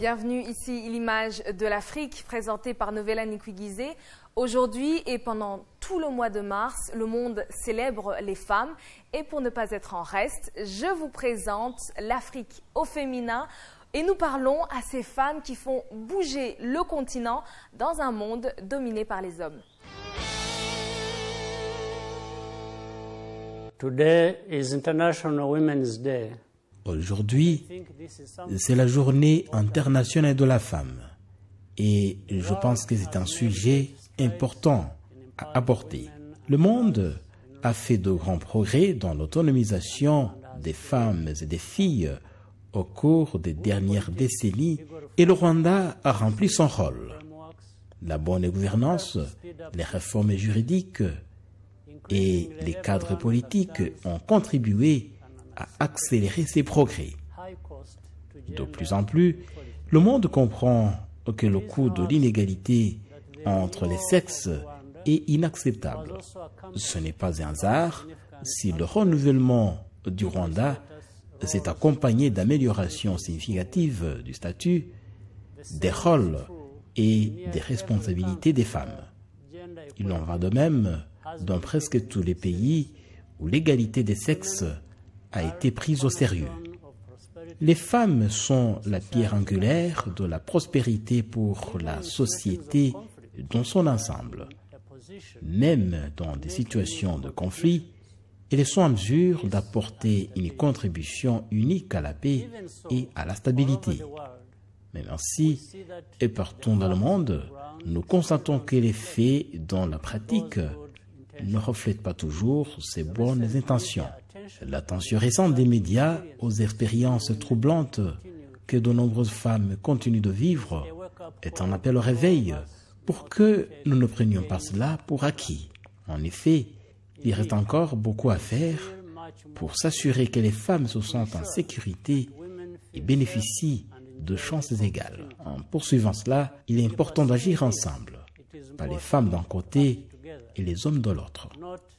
Bienvenue ici, l'image de l'Afrique présentée par Novella Nikuigizé. Aujourd'hui et pendant tout le mois de mars, le monde célèbre les femmes. Et pour ne pas être en reste, je vous présente l'Afrique au féminin. Et nous parlons à ces femmes qui font bouger le continent dans un monde dominé par les hommes. Today is International Women's Day. Aujourd'hui, c'est la journée internationale de la femme et je pense que c'est un sujet important à aborder. Le monde a fait de grands progrès dans l'autonomisation des femmes et des filles au cours des dernières décennies et le Rwanda a rempli son rôle. La bonne gouvernance, les réformes juridiques et les cadres politiques ont contribué à accélérer ces progrès. De plus en plus, le monde comprend que le coût de l'inégalité entre les sexes est inacceptable. Ce n'est pas un hasard si le renouvellement du Rwanda s'est accompagné d'améliorations significatives du statut, des rôles et des responsabilités des femmes. Il en va de même dans presque tous les pays où l'égalité des sexes a été prise au sérieux. Les femmes sont la pierre angulaire de la prospérité pour la société dans son ensemble. Même dans des situations de conflit, elles sont en mesure d'apporter une contribution unique à la paix et à la stabilité. Même ainsi, et partout dans le monde, nous constatons que les faits dans la pratique ne reflètent pas toujours ces bonnes intentions. L'attention récente des médias aux expériences troublantes que de nombreuses femmes continuent de vivre est un appel au réveil pour que nous ne prenions pas cela pour acquis. En effet, il reste encore beaucoup à faire pour s'assurer que les femmes se sentent en sécurité et bénéficient de chances égales. En poursuivant cela, il est important d'agir ensemble, pas les femmes d'un côté et les hommes de l'autre.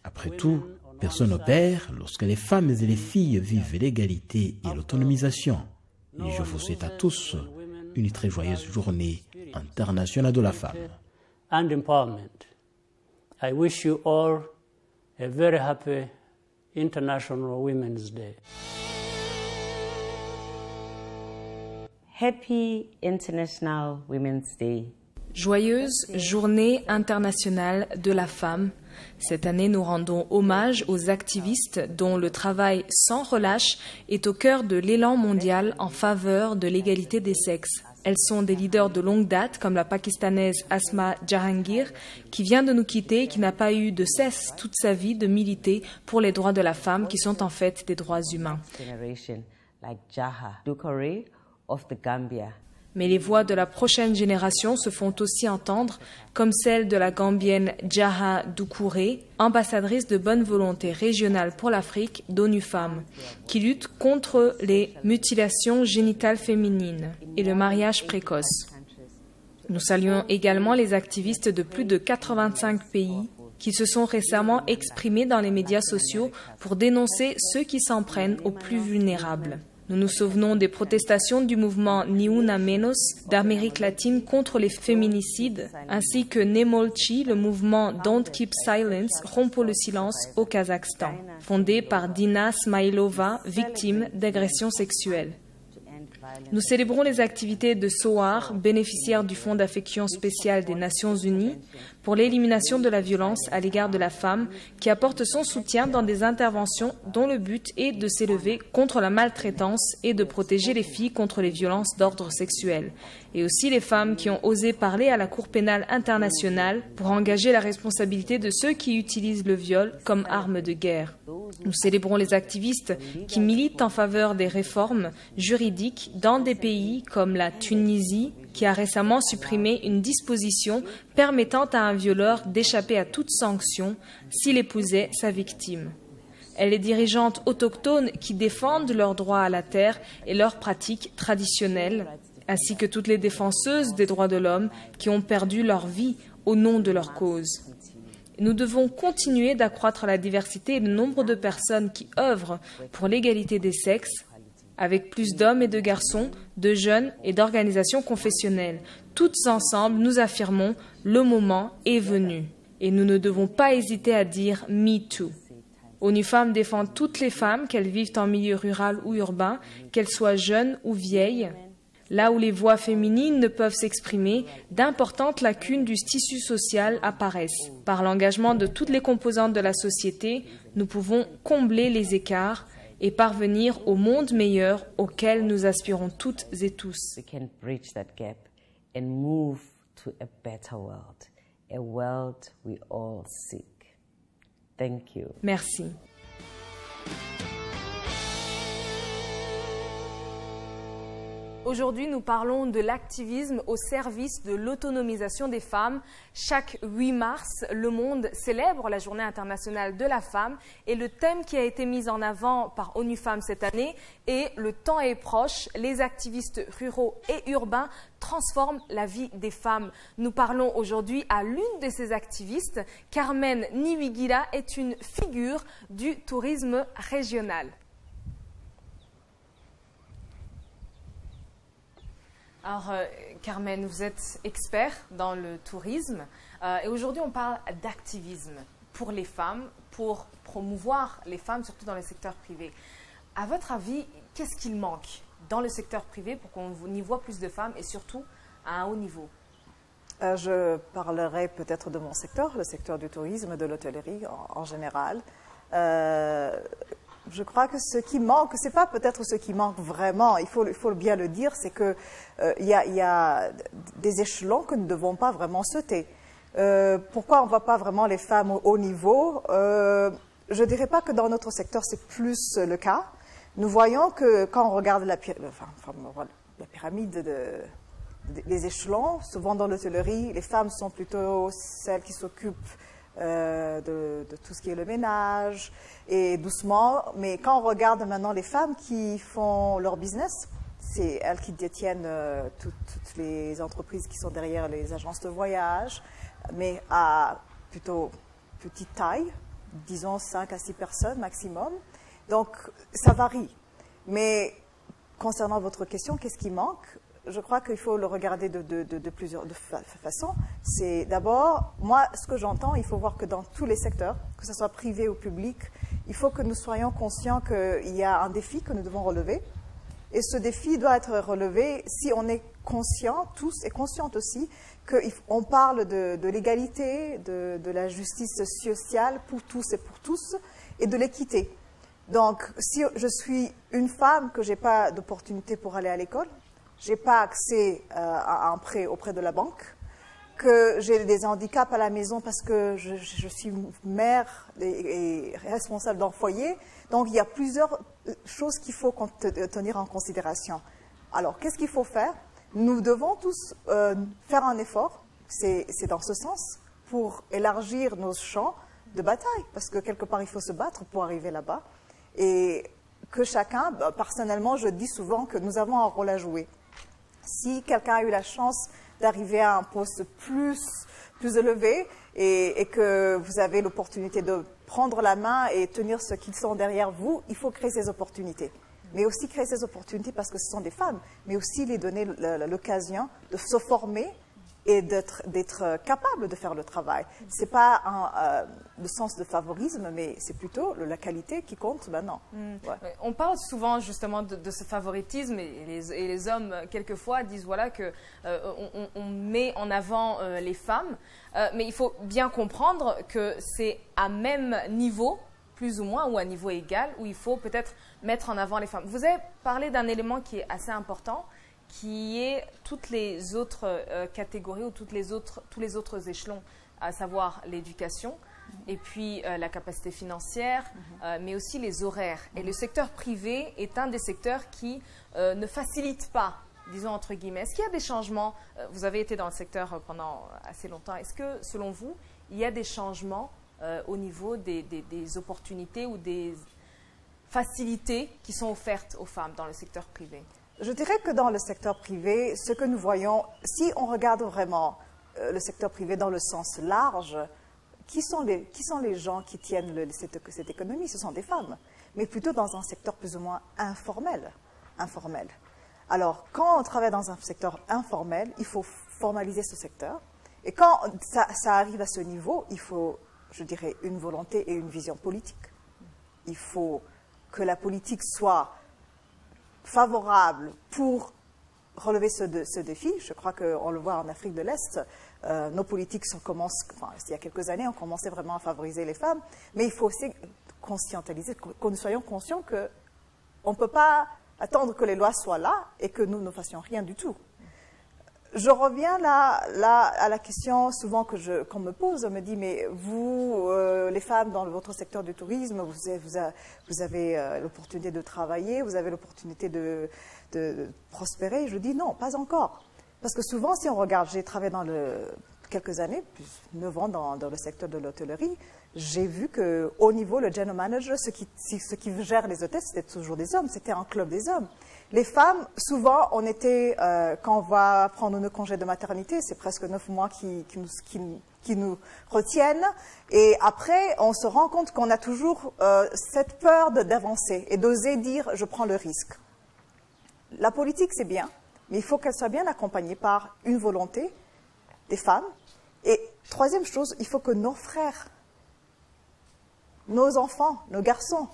Après tout, personne n'opère lorsque les femmes et les filles vivent l'égalité et l'autonomisation. Et je vous souhaite à tous une très joyeuse journée internationale de la femme. And empowerment. I wish you all a very happy International Women's Day. Happy International Women's Day. Joyeuse journée internationale de la femme. Cette année, nous rendons hommage aux activistes dont le travail sans relâche est au cœur de l'élan mondial en faveur de l'égalité des sexes. Elles sont des leaders de longue date, comme la Pakistanaise Asma Jahangir, qui vient de nous quitter et qui n'a pas eu de cesse toute sa vie de militer pour les droits de la femme, qui sont en fait des droits humains. Mais les voix de la prochaine génération se font aussi entendre, comme celle de la Gambienne Djaha Doucouré, ambassadrice de bonne volonté régionale pour l'Afrique d'ONU Femmes, qui lutte contre les mutilations génitales féminines et le mariage précoce. Nous saluons également les activistes de plus de 85 pays qui se sont récemment exprimés dans les médias sociaux pour dénoncer ceux qui s'en prennent aux plus vulnérables. Nous nous souvenons des protestations du mouvement Ni Una Menos d'Amérique latine contre les féminicides, ainsi que Nemolchi, le mouvement Don't Keep Silence, Rompons le silence au Kazakhstan, fondé par Dina Smailova, victime d'agressions sexuelles. Nous célébrons les activités de SOAR, bénéficiaire du Fonds d'affection spécial des Nations Unies, pour l'élimination de la violence à l'égard de la femme, qui apporte son soutien dans des interventions dont le but est de s'élever contre la maltraitance et de protéger les filles contre les violences d'ordre sexuel, et aussi les femmes qui ont osé parler à la Cour pénale internationale pour engager la responsabilité de ceux qui utilisent le viol comme arme de guerre. Nous célébrons les activistes qui militent en faveur des réformes juridiques dans des pays comme la Tunisie, qui a récemment supprimé une disposition permettant à un violeur d'échapper à toute sanction s'il épousait sa victime. Et les dirigeantes autochtones qui défendent leurs droits à la terre et leurs pratiques traditionnelles, ainsi que toutes les défenseuses des droits de l'homme qui ont perdu leur vie au nom de leur cause. Nous devons continuer d'accroître la diversité et le nombre de personnes qui œuvrent pour l'égalité des sexes avec plus d'hommes et de garçons, de jeunes et d'organisations confessionnelles. Toutes ensemble, nous affirmons, le moment est venu. Et nous ne devons pas hésiter à dire « Me Too ». ONU Femmes défend toutes les femmes, qu'elles vivent en milieu rural ou urbain, qu'elles soient jeunes ou vieilles. Là où les voix féminines ne peuvent s'exprimer, d'importantes lacunes du tissu social apparaissent. Par l'engagement de toutes les composantes de la société, nous pouvons combler les écarts et parvenir au monde meilleur auquel nous aspirons toutes et tous. We can bridge that gap and move to a better world we all seek. Thank you. Merci. Aujourd'hui, nous parlons de l'activisme au service de l'autonomisation des femmes. Chaque 8 mars, le monde célèbre la Journée internationale de la femme et le thème qui a été mis en avant par ONU Femmes cette année est « Le temps est proche, les activistes ruraux et urbains transforment la vie des femmes ». Nous parlons aujourd'hui à l'une de ces activistes. Carmen Niwigila est une figure du tourisme régional. Alors, Carmen, vous êtes expert dans le tourisme et aujourd'hui on parle d'activisme pour les femmes, pour promouvoir les femmes, surtout dans le secteur privé. À votre avis, qu'est-ce qu'il manque dans le secteur privé pour qu'on y voit plus de femmes et surtout à un haut niveau? Je parlerai peut-être de mon secteur, le secteur du tourisme, de l'hôtellerie en général. Je crois que ce qui manque, c'est pas peut-être ce qui manque vraiment, il faut bien le dire, c'est que il y a des échelons que nous ne devons pas vraiment sauter. Pourquoi on ne voit pas vraiment les femmes au haut niveau? Je ne dirais pas que dans notre secteur c'est plus le cas. Nous voyons que quand on regarde la pyramide des échelons, souvent dans l'hôtellerie, les femmes sont plutôt celles qui s'occupent de tout ce qui est le ménage, et doucement, mais quand on regarde maintenant les femmes qui font leur business, c'est elles qui détiennent toutes les entreprises qui sont derrière les agences de voyage, mais à plutôt petite taille, disons 5 à 6 personnes maximum. Donc ça varie. Mais concernant votre question, qu'est-ce qui manque? Je crois qu'il faut le regarder de plusieurs façons. C'est d'abord, moi, ce que j'entends, il faut voir que dans tous les secteurs, que ce soit privé ou public, il faut que nous soyons conscients qu'il y a un défi que nous devons relever. Et ce défi doit être relevé si on est conscient, tous, et consciente aussi, qu'on parle de l'égalité, de la justice sociale pour tous et pour tous, et de l'équité. Donc, si je suis une femme, que je n'ai pas d'opportunité pour aller à l'école, je n'ai pas accès à un prêt auprès de la banque, que j'ai des handicaps à la maison parce que je suis mère et responsable d'un foyer. Donc, il y a plusieurs choses qu'il faut tenir en considération. Alors, qu'est-ce qu'il faut faire? Nous devons tous faire un effort, c'est dans ce sens, pour élargir nos champs de bataille, parce que quelque part, il faut se battre pour arriver là-bas. Et que chacun, personnellement, je dis souvent que nous avons un rôle à jouer. Si quelqu'un a eu la chance d'arriver à un poste plus élevé et que vous avez l'opportunité de prendre la main et tenir ceux qui sont derrière vous, il faut créer ces opportunités. Mais aussi créer ces opportunités parce que ce sont des femmes, mais aussi les donner l'occasion de se former et d'être capable de faire le travail. Ce n'est pas le sens de favorisme, mais c'est plutôt la qualité qui compte maintenant. Ouais. On parle souvent justement de ce favoritisme et les hommes, quelquefois, disent voilà, qu'on met en avant les femmes, mais il faut bien comprendre que c'est à même niveau, plus ou moins, ou à niveau égal, où il faut peut-être mettre en avant les femmes. Vous avez parlé d'un élément qui est assez important, qui est toutes les autres catégories ou tous les autres échelons, à savoir l'éducation et puis la capacité financière, mais aussi les horaires. Et le secteur privé est un des secteurs qui ne facilite pas, disons entre guillemets. Est-ce qu'il y a des changements? Vous avez été dans le secteur pendant assez longtemps. Est-ce que, selon vous, il y a des changements au niveau des opportunités ou des facilités qui sont offertes aux femmes dans le secteur privé? Je dirais que dans le secteur privé, ce que nous voyons, si on regarde vraiment le secteur privé dans le sens large, qui sont les gens qui tiennent cette économie? Ce sont des femmes, mais plutôt dans un secteur plus ou moins informel. informel. Alors, quand on travaille dans un secteur informel, il faut formaliser ce secteur. Et quand ça arrive à ce niveau, il faut, je dirais, une volonté et une vision politique. Il faut que la politique soit favorable pour relever ce défi. Je crois qu'on le voit en Afrique de l'Est. Nos politiques il y a quelques années, ont commencé vraiment à favoriser les femmes. Mais il faut aussi conscientiser, que nous soyons conscients qu'on ne peut pas attendre que les lois soient là et que nous ne fassions rien du tout. Je reviens là à la question souvent qu'on me pose. On me dit, mais vous, les femmes dans votre secteur du tourisme, vous avez l'opportunité de travailler, vous avez l'opportunité de prospérer. Je dis non, pas encore. Parce que souvent, si on regarde, j'ai travaillé quelques années, plus 9 ans dans le secteur de l'hôtellerie, j'ai vu qu'au niveau, le general manager, ceux qui gèrent les hôtels, c'était toujours des hommes, c'était un club des hommes. Les femmes, souvent, quand on va prendre nos congés de maternité, c'est presque 9 mois qui nous retiennent. Et après, on se rend compte qu'on a toujours cette peur d'avancer et d'oser dire « je prends le risque ». La politique, c'est bien, mais il faut qu'elle soit bien accompagnée par une volonté des femmes. Et troisième chose, il faut que nos frères, nos enfants, nos garçons,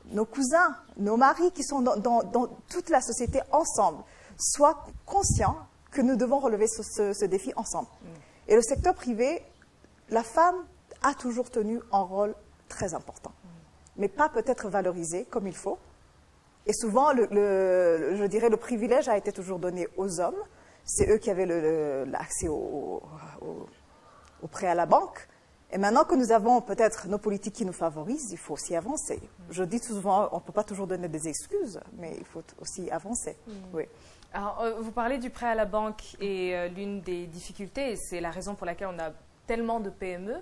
nos cousins, nos maris qui sont dans toute la société ensemble, soient conscients que nous devons relever ce défi ensemble. Et le secteur privé, la femme a toujours tenu un rôle très important, mais pas peut-être valorisé comme il faut. Et souvent, je dirais, le privilège a été toujours donné aux hommes. C'est eux qui avaient l'accès au prêt à la banque. Et maintenant que nous avons peut-être nos politiques qui nous favorisent, il faut aussi avancer. Je dis souvent, on ne peut pas toujours donner des excuses, mais il faut aussi avancer. Oui. Alors, vous parlez du prêt à la banque et l'une des difficultés, et c'est la raison pour laquelle on a tellement de PME,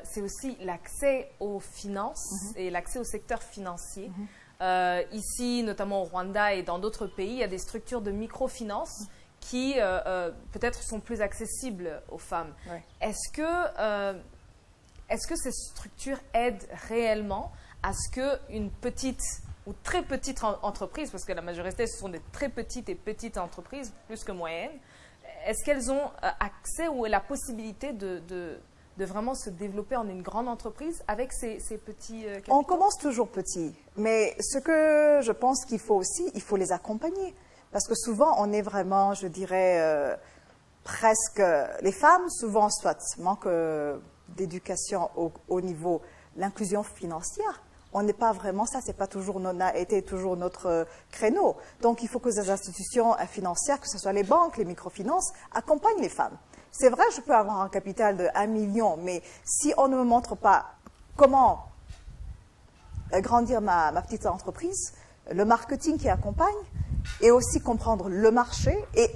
c'est aussi l'accès aux finances et l'accès au secteur financier. Ici, notamment au Rwanda et dans d'autres pays, il y a des structures de microfinance qui peut-être sont plus accessibles aux femmes. Ouais. Est-ce que ces structures aident réellement à ce qu'une petite ou très petite entreprise, parce que la majorité ce sont des très petites et petites entreprises, plus que moyennes, est-ce qu'elles ont accès ou la possibilité de vraiment se développer en une grande entreprise avec ces petits capitaux? On commence toujours petit, mais ce que je pense qu'il faut aussi, il faut les accompagner. Parce que souvent, on est vraiment, je dirais, presque... Les femmes, souvent, soit manquent d'éducation au niveau de l'inclusion financière. On n'est pas vraiment ça, c'est pas toujours été toujours notre créneau. Donc, il faut que les institutions financières, que ce soit les banques, les microfinances, accompagnent les femmes. C'est vrai, je peux avoir un capital de 1 million, mais si on ne me montre pas comment grandir ma petite entreprise, le marketing qui accompagne, et aussi comprendre le marché et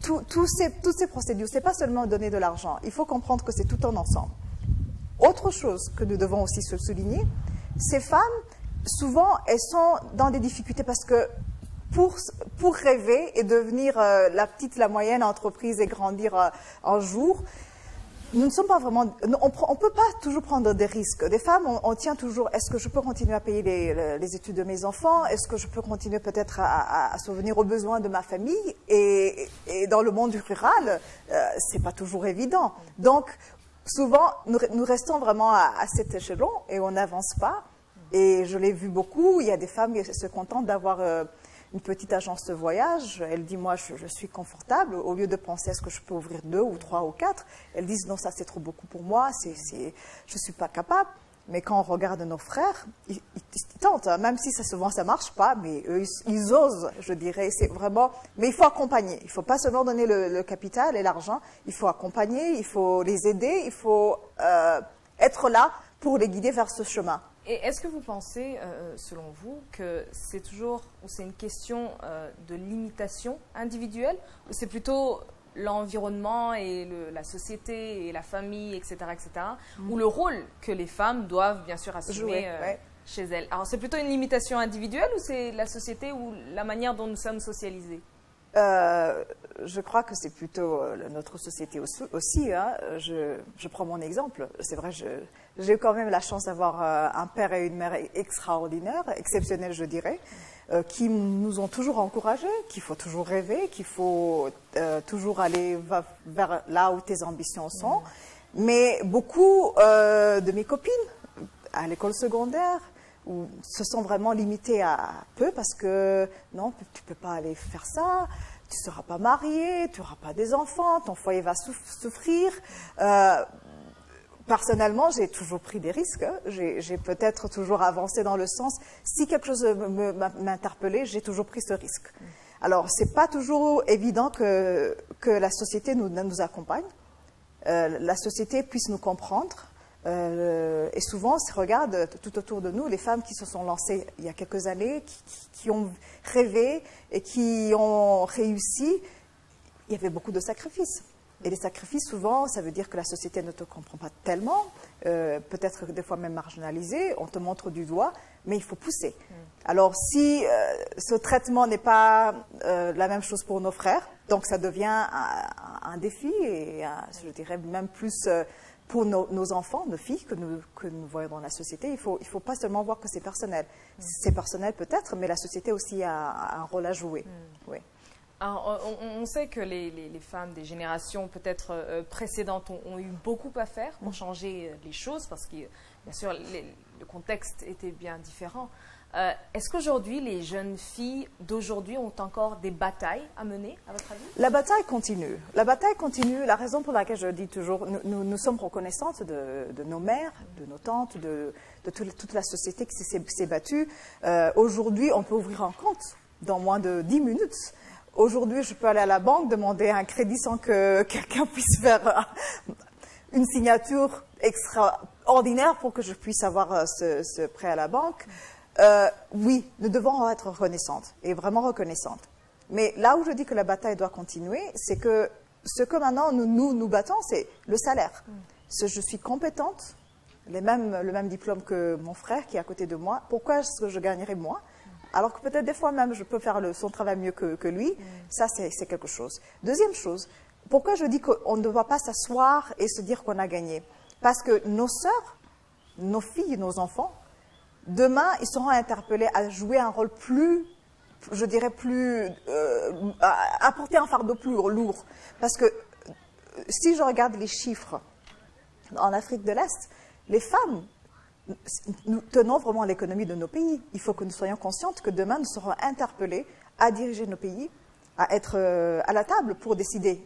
toutes ces procédures. Ce n'est pas seulement donner de l'argent, il faut comprendre que c'est tout un ensemble. Autre chose que nous devons aussi se souligner, ces femmes, souvent, elles sont dans des difficultés parce que pour rêver et devenir la petite, la moyenne entreprise et grandir un jour, nous ne sommes pas vraiment... On ne peut pas toujours prendre des risques. Des femmes, on tient toujours, est-ce que je peux continuer à payer les études de mes enfants? Est-ce que je peux continuer peut-être à subvenir aux besoins de ma famille? Et dans le monde rural, c'est pas toujours évident. Donc, souvent, nous restons vraiment à cet échelon et on n'avance pas. Et je l'ai vu beaucoup, il y a des femmes qui se contentent d'avoir... une petite agence de voyage, elle dit, moi, je suis confortable. Au lieu de penser, est-ce que je peux ouvrir 2 ou 3 ou 4, elles disent, non, ça, c'est trop beaucoup pour moi, je ne suis pas capable. Mais quand on regarde nos frères, ils tentent, hein, même si souvent ça ne marche pas, mais eux, ils osent, je dirais. C'est vraiment... Mais il faut accompagner. Il ne faut pas seulement donner le capital et l'argent. Il faut accompagner, il faut les aider, il faut être là pour les guider vers ce chemin. Et est-ce que vous pensez, selon vous, que c'est toujours, ou c'est une question de limitation individuelle, ou c'est plutôt l'environnement et la société et la famille, etc., ou le rôle que les femmes doivent bien sûr assumer chez elles? Alors c'est plutôt une limitation individuelle ou c'est la société ou la manière dont nous sommes socialisés? Je crois que c'est plutôt notre société aussi. Hein. Je prends mon exemple. C'est vrai, j'ai eu quand même la chance d'avoir un père et une mère extraordinaires, exceptionnels, je dirais, qui nous ont toujours encouragés, qu'il faut toujours rêver, qu'il faut toujours aller vers là où tes ambitions sont. Mais beaucoup de mes copines, à l'école secondaire, se sont vraiment limitées à peu parce que non, tu ne peux pas aller faire ça. Tu ne seras pas marié, tu n'auras pas des enfants, ton foyer va souffrir. Personnellement, j'ai toujours pris des risques. Hein. J'ai peut-être toujours avancé dans le sens, si quelque chose m'interpellait, j'ai toujours pris ce risque. Alors, ce n'est pas toujours évident que la société nous accompagne, la société puisse nous comprendre. Et souvent, on se regarde tout autour de nous, les femmes qui se sont lancées il y a quelques années, qui ont rêvé et qui ont réussi, il y avait beaucoup de sacrifices. Et les sacrifices, souvent, ça veut dire que la société ne te comprend pas tellement, peut-être des fois même marginalisée, on te montre du doigt, mais il faut pousser. Alors, si ce traitement n'est pas la même chose pour nos frères, donc ça devient un défi, et je dirais même plus... pour nos enfants, nos filles que nous voyons dans la société, il faut pas seulement voir que c'est personnel. C'est personnel peut-être, mais la société aussi a un rôle à jouer. Oui. Alors, on sait que les femmes des générations peut-être précédentes ont eu beaucoup à faire pour changer les choses, parce que bien sûr le contexte était bien différent. Est-ce qu'aujourd'hui, les jeunes filles d'aujourd'hui ont encore des batailles à mener, à votre avis? La bataille continue. La bataille continue. La raison pour laquelle je dis toujours, nous sommes reconnaissantes de nos mères, de nos tantes, de toute la société qui s'est battue. Aujourd'hui, on peut ouvrir un compte dans moins de 10 minutes. Aujourd'hui, je peux aller à la banque, demander un crédit sans que quelqu'un puisse faire une signature extraordinaire pour que je puisse avoir ce prêt à la banque. Oui, nous devons être reconnaissantes et vraiment reconnaissantes. Mais là où je dis que la bataille doit continuer, c'est que ce que maintenant nous battons, c'est le salaire. Je suis compétente, le même diplôme que mon frère qui est à côté de moi. Pourquoi est-ce que je gagnerais moins? Alors que peut-être des fois même je peux faire son travail mieux que lui. Ça, c'est quelque chose. Deuxième chose, pourquoi je dis qu'on ne doit pas s'asseoir et se dire qu'on a gagné? Parce que nos sœurs, nos filles, nos enfants, demain, ils seront interpellés à jouer un rôle plus, je dirais à porter un fardeau plus lourd. Parce que si je regarde les chiffres en Afrique de l'Est, les femmes, nous tenons vraiment l'économie de nos pays. Il faut que nous soyons conscientes que demain, nous serons interpellés à diriger nos pays, à être à la table pour décider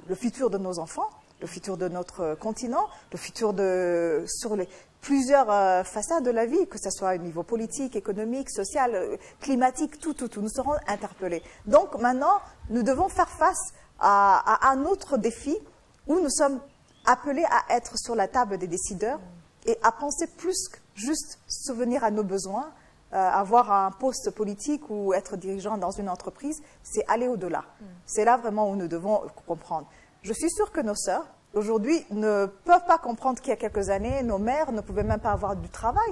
le futur de nos enfants, le futur de notre continent, le futur sur les plusieurs façades de la vie, que ce soit au niveau politique, économique, social, climatique, tout. Nous serons interpellés. Donc maintenant, nous devons faire face à un autre défi où nous sommes appelés à être sur la table des décideurs et à penser plus que juste souvenir à nos besoins, avoir un poste politique ou être dirigeant dans une entreprise, c'est aller au-delà. C'est là vraiment où nous devons comprendre. Je suis sûre que nos sœurs, aujourd'hui, ne peuvent pas comprendre qu'il y a quelques années, nos mères ne pouvaient même pas avoir du travail.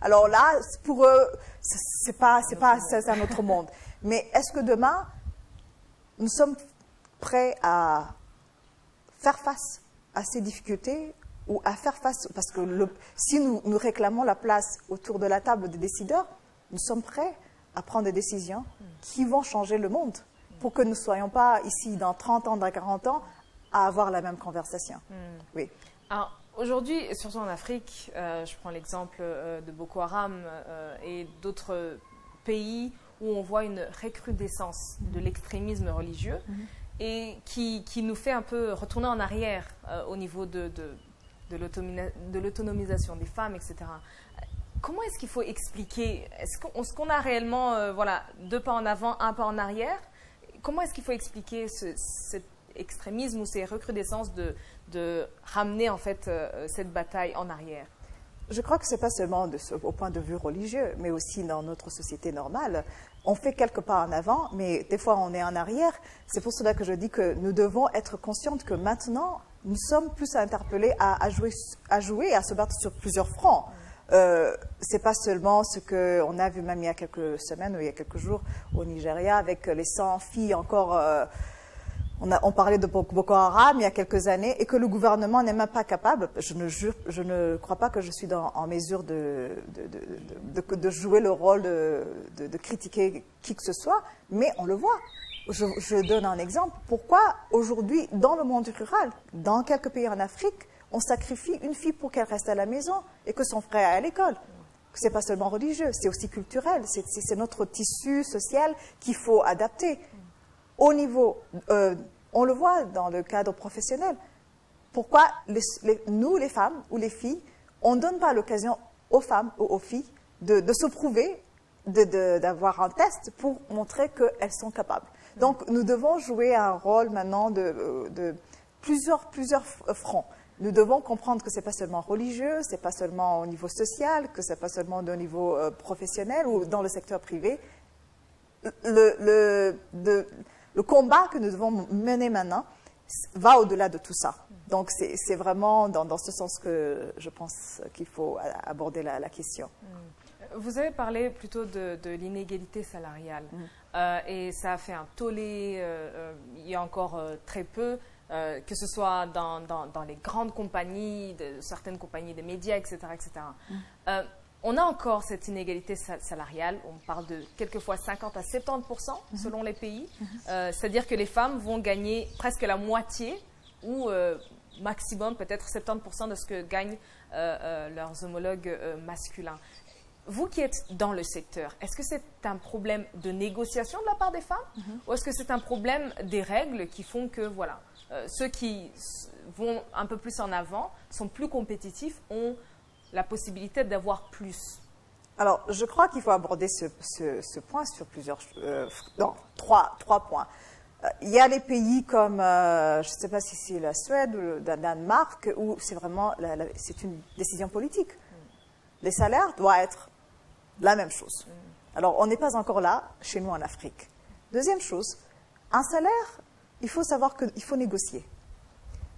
Alors là, pour eux, c'est un autre monde. Mais est-ce que demain, nous sommes prêts à faire face à ces difficultés ou à faire face, parce que si nous réclamons la place autour de la table des décideurs, nous sommes prêts à prendre des décisions qui vont changer le monde pour que nous ne soyons pas ici dans 30 ans, dans 40 ans, à avoir la même conversation. Oui. Alors, aujourd'hui, surtout en Afrique, je prends l'exemple de Boko Haram et d'autres pays où on voit une recrudescence de l'extrémisme religieux et qui nous fait un peu retourner en arrière au niveau de l'autonomisation des femmes, etc. Comment est-ce qu'il faut expliquer? Est-ce qu'on a réellement deux pas en avant, un pas en arrière? Comment est-ce qu'il faut expliquer cet extrémisme ou ces recrudescences de ramener en fait cette bataille en arrière? Je crois que ce n'est pas seulement au point de vue religieux, mais aussi dans notre société normale. On fait quelques pas en avant, mais des fois on est en arrière. C'est pour cela que je dis que nous devons être conscientes que maintenant, nous sommes plus interpellés à jouer et à se battre sur plusieurs fronts. C'est pas seulement ce qu'on a vu même il y a quelques semaines ou il y a quelques jours au Nigeria avec les 100 filles encore. On parlait de Boko Haram il y a quelques années et que le gouvernement n'est même pas capable. Je ne crois pas que je suis en mesure de jouer le rôle de critiquer qui que ce soit, mais on le voit. Je donne un exemple. Pourquoi aujourd'hui, dans le monde rural, dans quelques pays en Afrique, on sacrifie une fille pour qu'elle reste à la maison et que son frère aille à l'école? C'est pas seulement religieux, c'est aussi culturel. C'est notre tissu social qu'il faut adapter. Au niveau, on le voit dans le cadre professionnel. Pourquoi nous, les femmes ou les filles, on ne donne pas l'occasion aux femmes ou aux filles de se prouver, d'avoir un test pour montrer qu'elles sont capables. Donc, nous devons jouer un rôle maintenant de plusieurs fronts. Nous devons comprendre que ce n'est pas seulement religieux, ce n'est pas seulement au niveau social, que ce n'est pas seulement au niveau professionnel ou dans le secteur privé. Le combat que nous devons mener maintenant va au-delà de tout ça. Donc, c'est vraiment dans ce sens que je pense qu'il faut aborder la question. Vous avez parlé plutôt de l'inégalité salariale et ça a fait un tollé il y a encore très peu, que ce soit dans les grandes compagnies, certaines compagnies des médias, etc. On a encore cette inégalité salariale, on parle de quelquefois 50 à 70% selon les pays, c'est-à-dire que les femmes vont gagner presque la moitié ou maximum peut-être 70% de ce que gagnent leurs homologues masculins. Vous qui êtes dans le secteur, est-ce que c'est un problème de négociation de la part des femmes ou est-ce que c'est un problème des règles qui font que voilà, ceux qui vont un peu plus en avant, sont plus compétitifs, ont la possibilité d'avoir plus? Alors, je crois qu'il faut aborder ce point sur trois points. Il y a des pays comme, je ne sais pas si c'est la Suède ou le Danemark, où c'est vraiment c'est une décision politique. Les salaires doivent être la même chose. Alors, on n'est pas encore là chez nous en Afrique. Deuxième chose, un salaire, il faut savoir qu'il faut négocier.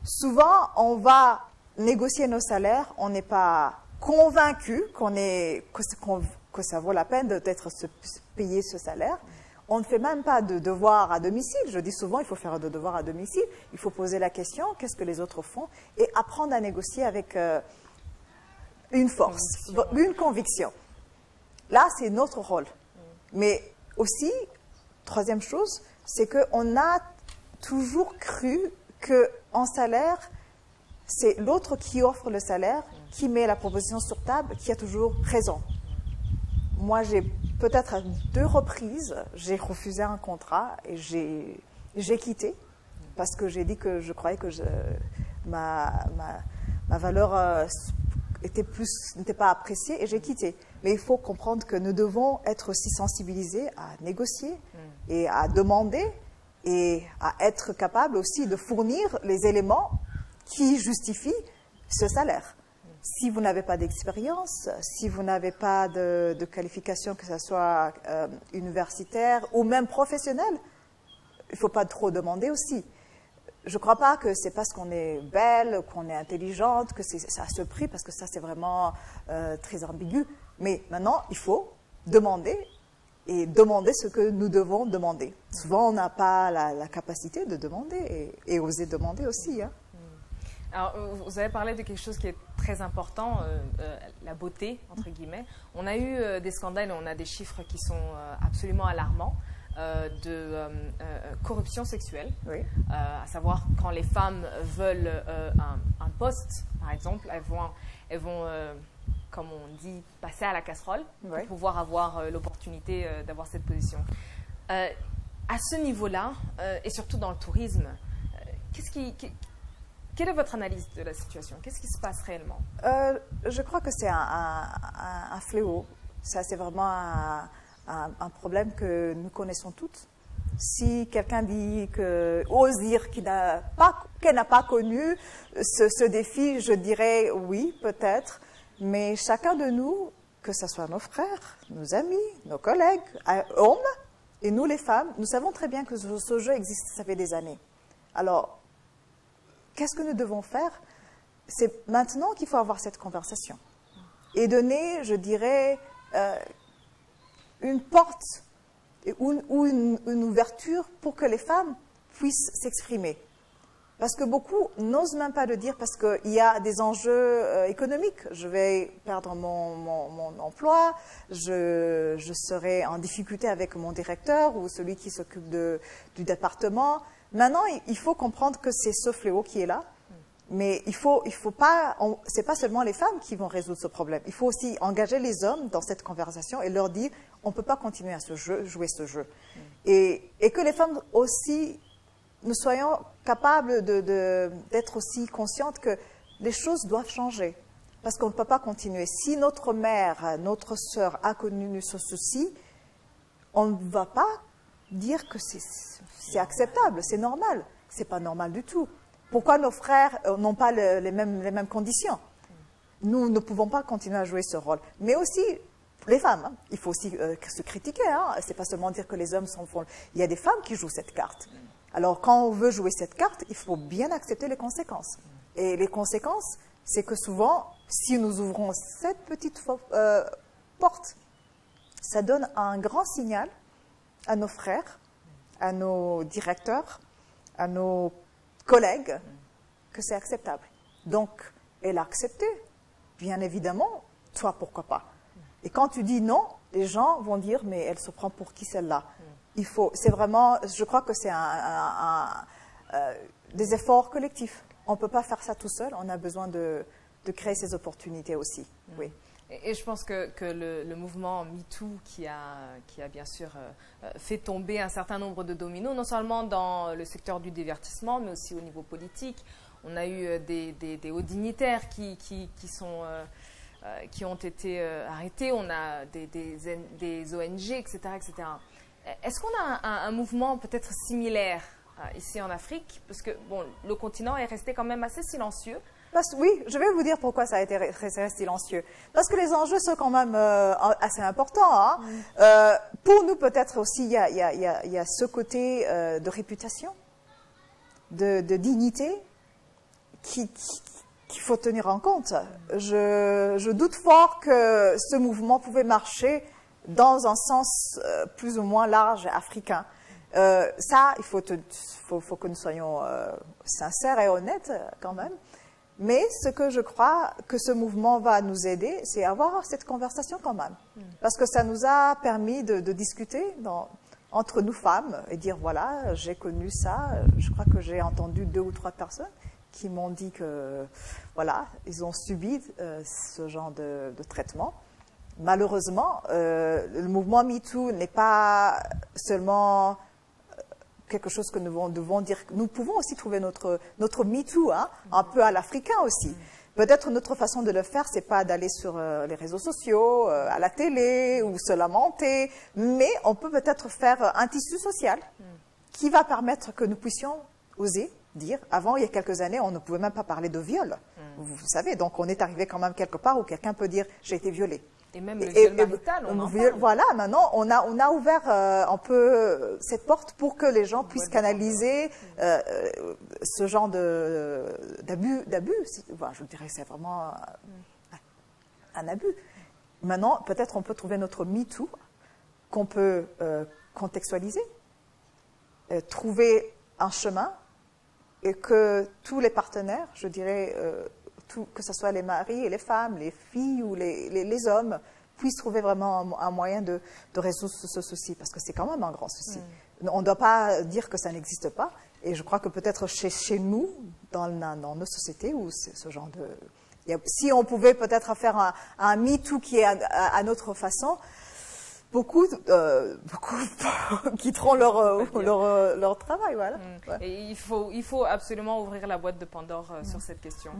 Souvent, on va négocier nos salaires, on n'est pas convaincu que ça vaut la peine d'être payé ce salaire. On ne fait même pas de devoir à domicile. Je dis souvent, il faut faire de devoir à domicile. Il faut poser la question, qu'est-ce que les autres font, et apprendre à négocier avec une force, une conviction. Là, c'est notre rôle. Mais aussi, troisième chose, c'est qu'on a toujours cru qu'en salaire, c'est l'autre qui offre le salaire, qui met la proposition sur table, qui a toujours raison. Moi, j'ai peut-être à 2 reprises, j'ai refusé un contrat et j'ai quitté parce que j'ai dit que je croyais que ma valeur n'était pas appréciée et j'ai quitté. Mais il faut comprendre que nous devons être aussi sensibilisés à négocier et à demander et à être capables aussi de fournir les éléments qui justifient ce salaire. Si vous n'avez pas d'expérience, si vous n'avez pas de qualification, que ce soit universitaire ou même professionnelle, il ne faut pas trop demander aussi. Je ne crois pas que c'est parce qu'on est belle, qu'on est intelligente, que c'est à ce prix, parce que ça c'est vraiment très ambigu. Mais maintenant, il faut demander et demander ce que nous devons demander. Souvent, on n'a pas la capacité de demander et oser demander aussi. Hein. Alors, vous avez parlé de quelque chose qui est très important, la beauté, entre guillemets. On a eu des scandales et on a des chiffres qui sont absolument alarmants de corruption sexuelle. Oui. À savoir, quand les femmes veulent un poste, par exemple, elles vont comme on dit, passer à la casserole pour pouvoir avoir l'opportunité d'avoir cette position. À ce niveau-là, et surtout dans le tourisme, quelle est votre analyse de la situation? Qu'est-ce qui se passe réellement? Je crois que c'est un fléau. Ça, c'est vraiment un problème que nous connaissons toutes. Si quelqu'un ose dire qu'elle n'a pas connu ce défi, je dirais oui, peut-être. Mais chacun de nous, que ce soit nos frères, nos amis, nos collègues, hommes, et nous les femmes, nous savons très bien que ce jeu existe, ça fait des années. Alors, qu'est-ce que nous devons faire? C'est maintenant qu'il faut avoir cette conversation. et donner, je dirais, une porte ou une ouverture pour que les femmes puissent s'exprimer. Parce que beaucoup n'osent même pas le dire parce qu'il y a des enjeux économiques. Je vais perdre mon emploi, je serai en difficulté avec mon directeur ou celui qui s'occupe du département. Maintenant, il faut comprendre que c'est ce fléau qui est là. Mais il faut pas, c'est pas seulement les femmes qui vont résoudre ce problème. Il faut aussi engager les hommes dans cette conversation et leur dire, on ne peut pas continuer à jouer ce jeu. Et que les femmes aussi, nous soyons capables d'être aussi conscientes que les choses doivent changer. Parce qu'on ne peut pas continuer. Si notre mère, notre sœur a connu ce souci, on ne va pas dire que c'est acceptable, c'est normal. C'est pas normal du tout. Pourquoi nos frères n'ont pas les mêmes conditions? Nous ne pouvons pas continuer à jouer ce rôle. Mais aussi, les femmes, hein. Il faut aussi se critiquer. Hein. Ce n'est pas seulement dire que les hommes sont... Il y a des femmes qui jouent cette carte. Alors, quand on veut jouer cette carte, il faut bien accepter les conséquences. Et les conséquences, c'est que souvent, si nous ouvrons cette petite porte, ça donne un grand signal à nos frères, à nos directeurs, à nos collègues, que c'est acceptable. Donc, elle a accepté, bien évidemment, toi, pourquoi pas. Et quand tu dis non, les gens vont dire, mais elle se prend pour qui celle-là? C'est vraiment, je crois que c'est des efforts collectifs. On ne peut pas faire ça tout seul, on a besoin de créer ces opportunités aussi. Oui. Et je pense que le mouvement MeToo qui a bien sûr fait tomber un certain nombre de dominos, non seulement dans le secteur du divertissement, mais aussi au niveau politique. On a eu des hauts dignitaires qui ont été arrêtés, on a des ONG, etc. etc. Est-ce qu'on a un mouvement peut-être similaire ici en Afrique? Parce que bon, le continent est resté quand même assez silencieux. Oui, je vais vous dire pourquoi ça a été très silencieux. Parce que les enjeux sont quand même assez importants. Hein. Pour nous, peut-être aussi, il y a ce côté de réputation, de dignité qu'il faut tenir en compte. Je doute fort que ce mouvement pouvait marcher dans un sens plus ou moins large africain. Ça, il faut que nous soyons sincères et honnêtes quand même. Mais ce que je crois que ce mouvement va nous aider, c'est avoir cette conversation quand même. Parce que ça nous a permis de discuter entre nous femmes et dire, voilà, j'ai connu ça. Je crois que j'ai entendu 2 ou 3 personnes qui m'ont dit que, voilà, ils ont subi ce genre de traitement. Malheureusement, le mouvement MeToo n'est pas seulement quelque chose que nous devons dire. Nous pouvons aussi trouver notre MeToo, hein, un peu à l'africain aussi. Peut-être notre façon de le faire, c'est pas d'aller sur les réseaux sociaux, à la télé, ou se lamenter, mais on peut peut-être faire un tissu social qui va permettre que nous puissions oser dire. Avant, il y a quelques années, on ne pouvait même pas parler de viol. Vous savez, donc on est arrivé quand même quelque part où quelqu'un peut dire « j'ai été violée ». Et même le viol marital, on en parle. Voilà, maintenant, on a ouvert un peu cette porte pour que les gens puissent canaliser ce genre d'abus. Enfin, je dirais que c'est vraiment un abus. Maintenant, peut-être on peut trouver notre MeToo qu'on peut contextualiser, trouver un chemin et que tous les partenaires, je dirais, que ce soit les maris et les femmes, les filles ou les hommes, puissent trouver vraiment un moyen de résoudre ce souci, parce que c'est quand même un grand souci. On ne doit pas dire que ça n'existe pas, et je crois que peut-être chez nous, dans nos sociétés, où ce genre de... Si on pouvait peut-être faire un MeToo qui est à notre façon, beaucoup quitteront leur travail, voilà. Ouais. Et il faut absolument ouvrir la boîte de Pandore sur cette question.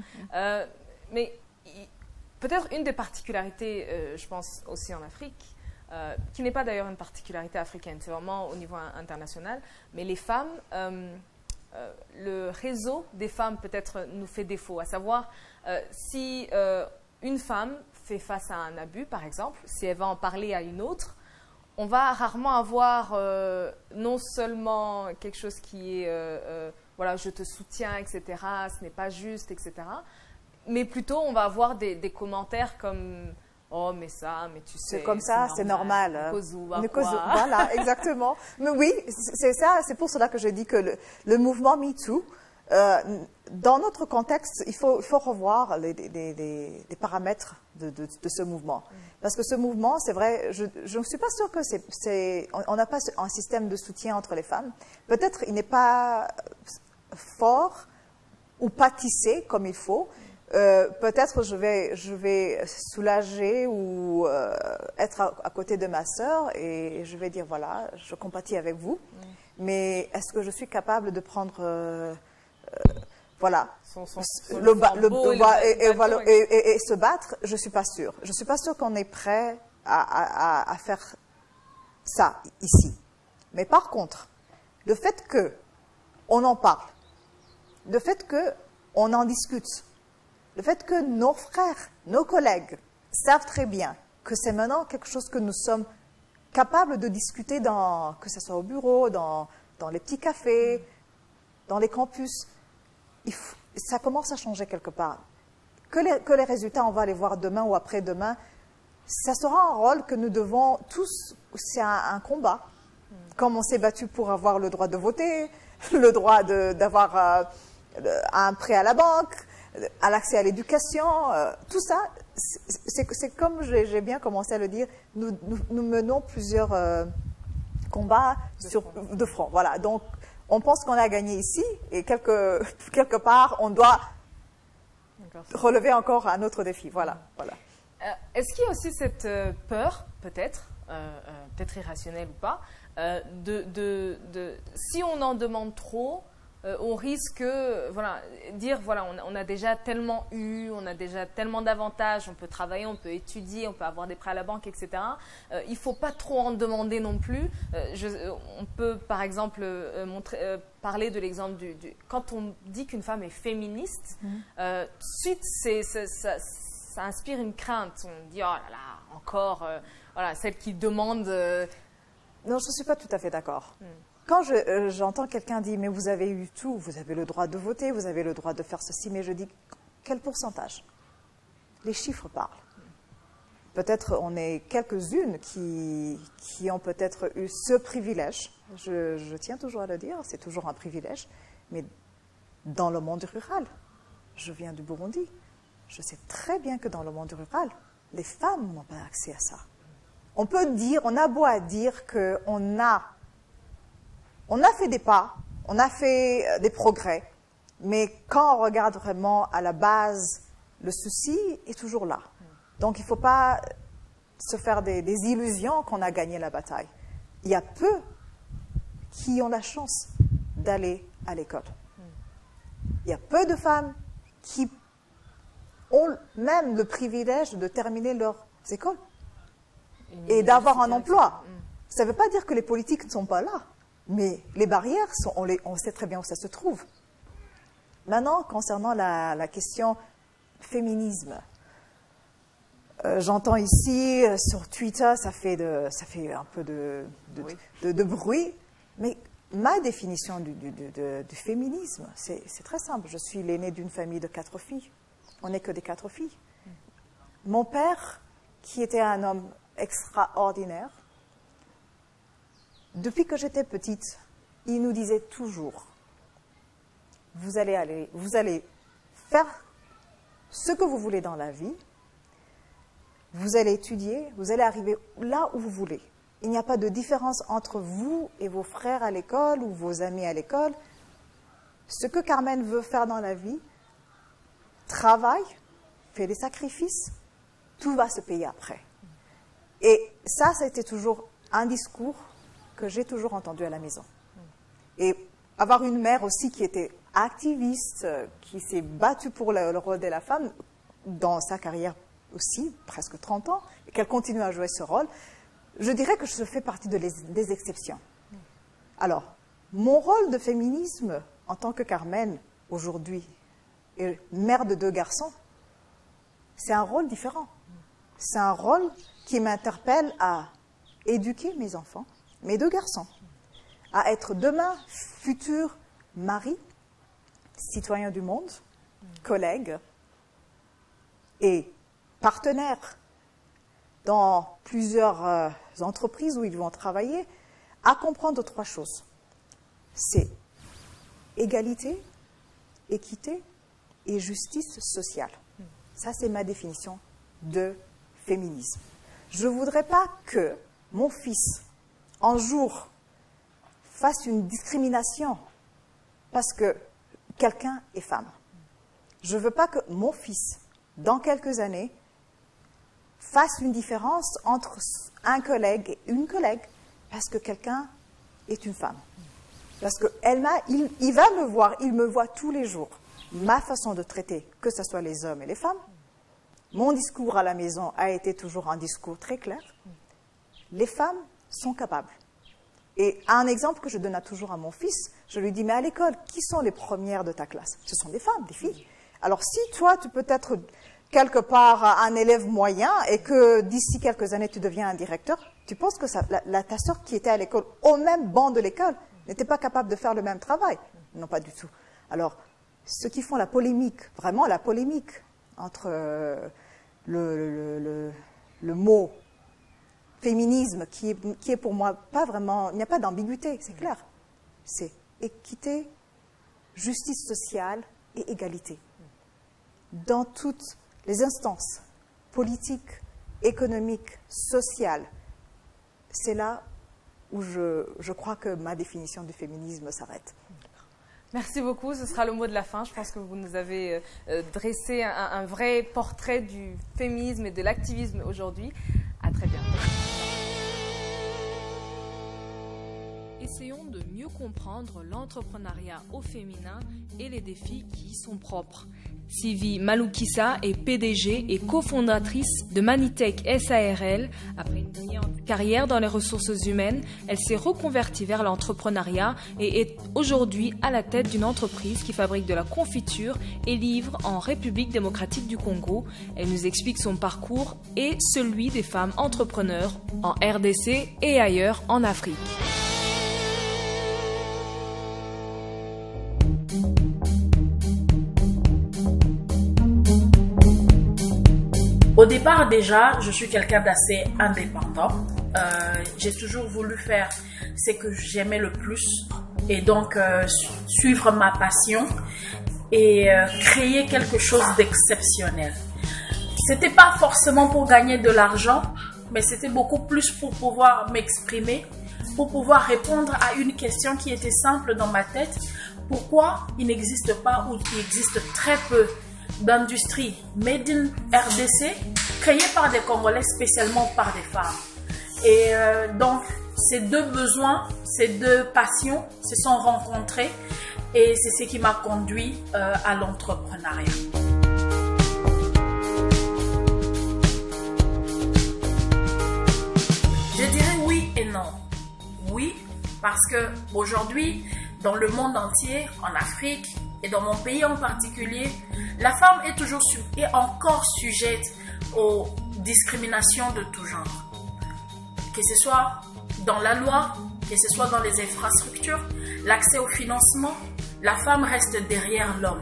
Mais peut-être une des particularités, je pense aussi en Afrique, qui n'est pas d'ailleurs une particularité africaine, c'est vraiment au niveau international, mais les femmes, le réseau des femmes peut-être nous fait défaut, à savoir si une femme fait face à un abus, par exemple, si elle va en parler à une autre, on va rarement avoir non seulement quelque chose qui est voilà, je te soutiens, etc., ce n'est pas juste, etc., mais plutôt on va avoir des commentaires comme « Oh, mais ça, mais tu sais, c'est comme ça, c'est normal. Voilà, exactement. Mais oui, c'est ça, c'est pour cela que je dis que le mouvement MeToo, dans notre contexte, il faut revoir les paramètres de ce mouvement. Parce que ce mouvement, c'est vrai, je ne suis pas sûre que on n'a pas un système de soutien entre les femmes. Peut-être il n'est pas fort ou pas tissé comme il faut. Peut-être je vais soulager ou être à côté de ma sœur et je vais dire voilà, je compatis avec vous, mais est-ce que je suis capable de prendre voilà le bas et se battre? Je suis pas sûre. Je suis pas sûre qu'on est prêt à faire ça ici. Mais par contre, le fait que on en parle, le fait que on en discute, le fait que nos frères, nos collègues savent très bien que c'est maintenant quelque chose que nous sommes capables de discuter que ce soit au bureau, dans les petits cafés, dans les campus, ça commence à changer quelque part. Que les résultats, on va les voir demain ou après-demain, ça sera un rôle que nous devons tous, c'est un combat. Comme on s'est battu pour avoir le droit de voter, le droit d'avoir un prêt à la banque, à l'accès à l'éducation, tout ça, c'est comme j'ai bien commencé à le dire, nous menons plusieurs combats de front. Voilà, donc on pense qu'on a gagné ici et quelque part on doit relever encore un autre défi. Voilà. Est-ce qu'il y a aussi cette peur, peut-être irrationnelle ou pas, si on en demande trop, on risque dire voilà, on a déjà tellement eu, on a déjà tellement d'avantages, on peut travailler, on peut étudier, on peut avoir des prêts à la banque, etc. Il ne faut pas trop en demander non plus. On peut par exemple parler de l'exemple quand on dit qu'une femme est féministe, tout de suite ça inspire une crainte. On dit oh là là, encore voilà, celle qui demande. Non, je ne suis pas tout à fait d'accord. Quand j'entends quelqu'un dire, mais vous avez eu tout, vous avez le droit de voter, vous avez le droit de faire ceci, mais je dis, quel pourcentage? Les chiffres parlent. Peut-être on est quelques-unes qui ont peut-être eu ce privilège. Je tiens toujours à le dire, c'est toujours un privilège. Mais dans le monde rural, je viens du Burundi, je sais très bien que dans le monde rural, les femmes n'ont pas accès à ça. On peut dire, on a beau à dire qu'on a fait des pas, on a fait des progrès, mais quand on regarde vraiment à la base, le souci est toujours là. Donc il ne faut pas se faire des illusions qu'on a gagné la bataille. Il y a peu qui ont la chance d'aller à l'école. Il y a peu de femmes qui ont même le privilège de terminer leurs écoles et d'avoir un emploi. Ça ne veut pas dire que les politiques ne sont pas là. Mais les barrières, on sait très bien où ça se trouve. Maintenant, concernant la question féminisme, j'entends ici, sur Twitter, ça fait un peu de bruit, mais ma définition du féminisme, c'est très simple. Je suis l'aînée d'une famille de 4 filles. On n'est que des 4 filles. Mon père, qui était un homme extraordinaire, depuis que j'étais petite, il nous disait toujours, vous allez faire ce que vous voulez dans la vie, vous allez étudier, vous allez arriver là où vous voulez. Il n'y a pas de différence entre vous et vos frères à l'école ou vos amis à l'école. Ce que Carmen veut faire dans la vie, travaille, fait des sacrifices, tout va se payer après. Et ça a été toujours un discours que j'ai toujours entendu à la maison. Et avoir une mère aussi qui était activiste, qui s'est battue pour le rôle de la femme dans sa carrière aussi, presque 30 ans, et qu'elle continue à jouer ce rôle, je dirais que je fais partie des exceptions. Alors, mon rôle de féminisme en tant que Carmen, aujourd'hui, et mère de 2 garçons, c'est un rôle différent. C'est un rôle qui m'interpelle à éduquer mes enfants, mes 2 garçons, à être demain futurs maris, citoyens du monde, collègues, et partenaires dans plusieurs entreprises où ils vont travailler à comprendre 3 choses. C'est égalité, équité et justice sociale. Ça, c'est ma définition de féminisme. Je ne voudrais pas que mon fils, un jour, fasse une discrimination parce que quelqu'un est femme. Je ne veux pas que mon fils, dans quelques années, fasse une différence entre un collègue et une collègue parce que quelqu'un est une femme. Parce qu'il va me voir, il me voit tous les jours. Ma façon de traiter, que ce soit les hommes et les femmes, mon discours à la maison a été toujours un discours très clair. Les femmes sont capables. Et un exemple que je donne toujours à mon fils, je lui dis, mais à l'école, qui sont les premières de ta classe? Ce sont des femmes, des filles. Alors si toi, tu peux être quelque part un élève moyen et que d'ici quelques années, tu deviens un directeur, tu penses que ta sœur qui était à l'école, au même banc de l'école, n'était pas capable de faire le même travail? Non, pas du tout. Alors, ceux qui font la polémique, vraiment la polémique entre le mot féminisme, qui est pour moi pas vraiment, il n'y a pas d'ambiguïté, c'est clair. C'est équité, justice sociale et égalité. Dans toutes les instances politiques, économiques, sociales, c'est là où je crois que ma définition du féminisme s'arrête. Merci beaucoup, ce sera le mot de la fin. Je pense que vous nous avez dressé un vrai portrait du féminisme et de l'activisme aujourd'hui. À très bientôt. Essayons de mieux comprendre l'entrepreneuriat au féminin et les défis qui y sont propres. Sylvie Maloukissa est PDG et cofondatrice de Manitech SARL. Après une brillante carrière dans les ressources humaines, elle s'est reconvertie vers l'entrepreneuriat et est aujourd'hui à la tête d'une entreprise qui fabrique de la confiture et livre en République démocratique du Congo. Elle nous explique son parcours et celui des femmes entrepreneurs en RDC et ailleurs en Afrique. Au départ, déjà, je suis quelqu'un d'assez indépendant. J'ai toujours voulu faire ce que j'aimais le plus et donc suivre ma passion et créer quelque chose d'exceptionnel. C'était pas forcément pour gagner de l'argent, mais c'était beaucoup plus pour pouvoir m'exprimer, pour pouvoir répondre à une question qui était simple dans ma tête. Pourquoi il n'existe pas ou il existe très peu d'industrie made in RDC créée par des Congolais, spécialement par des femmes. Et donc ces deux besoins, ces deux passions se sont rencontrés et c'est ce qui m'a conduit à l'entrepreneuriat. Je dirais oui et non. Oui, parce que aujourd'hui, dans le monde entier, en Afrique, et dans mon pays en particulier, la femme est toujours et encore sujette aux discriminations de tout genre. Que ce soit dans la loi, que ce soit dans les infrastructures, l'accès au financement, la femme reste derrière l'homme.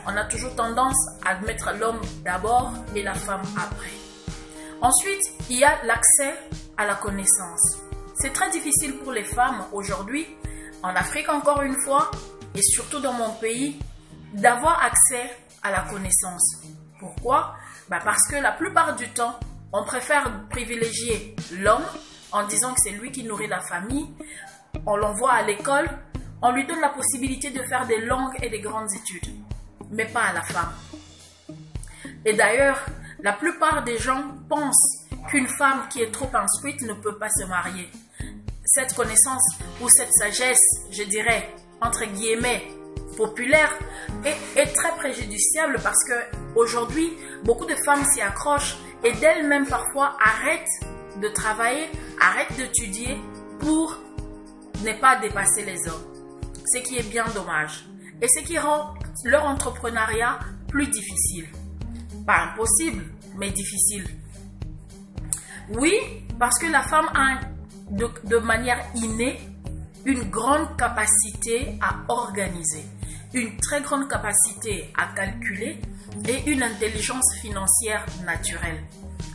On a toujours tendance à mettre l'homme d'abord et la femme après. Ensuite, il y a l'accès à la connaissance. C'est très difficile pour les femmes aujourd'hui, en Afrique encore une fois, et surtout dans mon pays, d'avoir accès à la connaissance. Pourquoi? Parce que la plupart du temps, on préfère privilégier l'homme en disant que c'est lui qui nourrit la famille. On l'envoie à l'école, on lui donne la possibilité de faire des longues et des grandes études, mais pas à la femme. Et d'ailleurs, la plupart des gens pensent qu'une femme qui est trop instruite ne peut pas se marier. Cette connaissance ou cette sagesse, je dirais, entre guillemets, populaire, est très préjudiciable parce que aujourd'hui, beaucoup de femmes s'y accrochent et d'elles-mêmes parfois arrêtent de travailler, arrêtent d'étudier pour ne pas dépasser les hommes. Ce qui est bien dommage. Et ce qui rend leur entrepreneuriat plus difficile. Pas impossible, mais difficile. Oui, parce que la femme a de manière innée une grande capacité à organiser, une très grande capacité à calculer et une intelligence financière naturelle.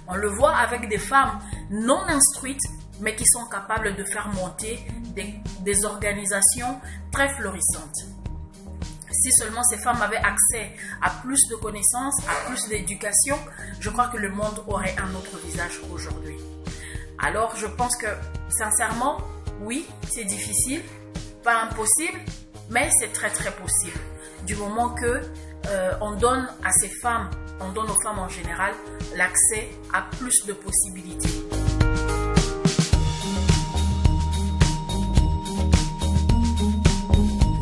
On le voit avec des femmes non instruites, mais qui sont capables de faire monter des organisations très florissantes. Si seulement ces femmes avaient accès à plus de connaissances, à plus d'éducation, je crois que le monde aurait un autre visage aujourd'hui. Alors, je pense que, sincèrement, oui, c'est difficile, pas impossible, mais c'est très très possible. Du moment que on donne à ces femmes, on donne aux femmes en général, l'accès à plus de possibilités.